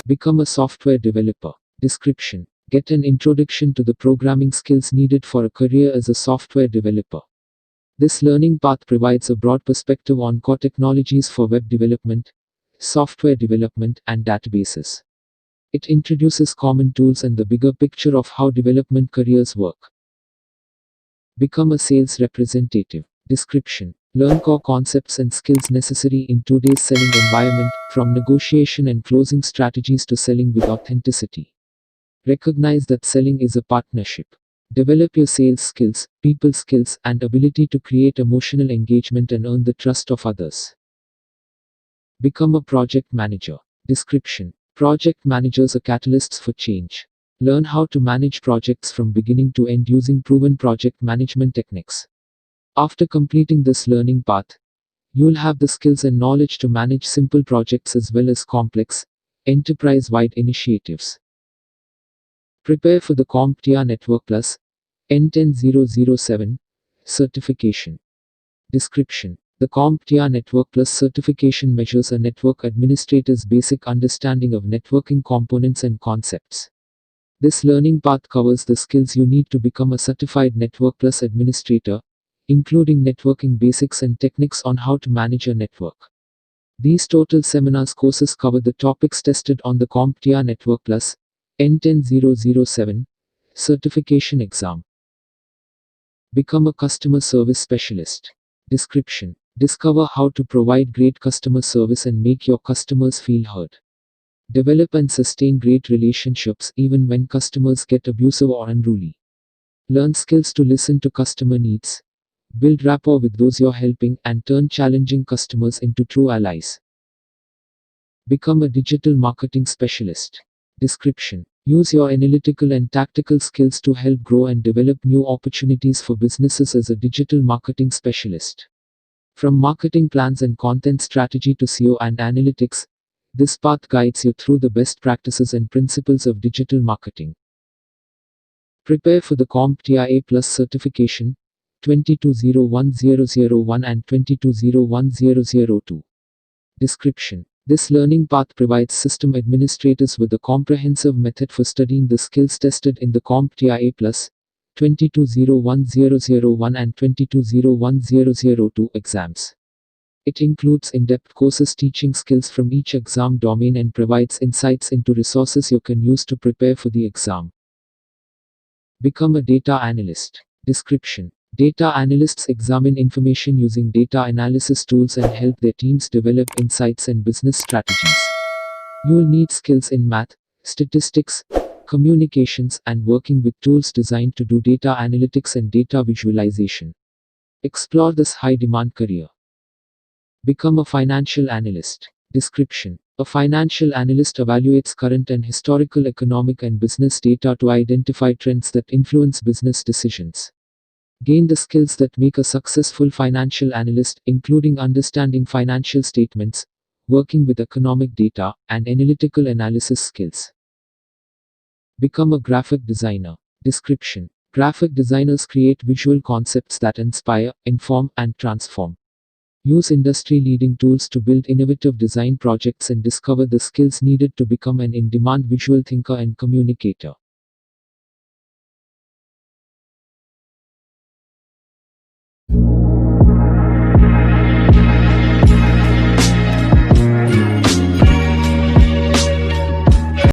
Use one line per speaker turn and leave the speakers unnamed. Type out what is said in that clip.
Become a software developer. Description: get an introduction to the programming skills needed for a career as a software developer. This learning path provides a broad perspective on core technologies for web development, software development, and databases. It introduces common tools and the bigger picture of how development careers work. Become a sales representative. Description: learn core concepts and skills necessary in today's selling environment, from negotiation and closing strategies to selling with authenticity. Recognize that selling is a partnership. Develop your sales skills, people skills, and ability to create emotional engagement and earn the trust of others. Become a project manager. Description: project managers are catalysts for change. Learn how to manage projects from beginning to end using proven project management techniques. After completing this learning path, you'll have the skills and knowledge to manage simple projects as well as complex, enterprise-wide initiatives. Prepare for the CompTIA Network Plus N10007 certification. Description: the CompTIA Network Plus certification measures a network administrator's basic understanding of networking components and concepts. This learning path covers the skills you need to become a certified Network Plus administrator, including networking basics and techniques on how to manage a network. These total seminars courses cover the topics tested on the CompTIA Network Plus N10007 certification exam. Become a customer service specialist. Description: discover how to provide great customer service and make your customers feel heard. Develop and sustain great relationships even when customers get abusive or unruly. Learn skills to listen to customer needs, build rapport with those you're helping, and turn challenging customers into true allies. Become a digital marketing specialist. Description: use your analytical and tactical skills to help grow and develop new opportunities for businesses as a digital marketing specialist. From marketing plans and content strategy to SEO and analytics, this path guides you through the best practices and principles of digital marketing. Prepare for the CompTIA A+ certification 22010001 and 22010002. Description: this learning path provides system administrators with a comprehensive method for studying the skills tested in the CompTIA A+, 22010001 and 22010002 exams. It includes in-depth courses teaching skills from each exam domain and provides insights into resources you can use to prepare for the exam. Become a data analyst. Description: data analysts examine information using data analysis tools and help their teams develop insights and business strategies. You'll need skills in math, statistics, communications, and working with tools designed to do data analytics and data visualization. Explore this high-demand career. Become a financial analyst. Description: a financial analyst evaluates current and historical economic and business data to identify trends that influence business decisions. Gain the skills that make a successful financial analyst, including understanding financial statements, working with economic data, and analytical analysis skills. Become a graphic designer. Description: graphic designers create visual concepts that inspire, inform, and transform. Use industry-leading tools to build innovative design projects and discover the skills needed to become an in-demand visual thinker and communicator.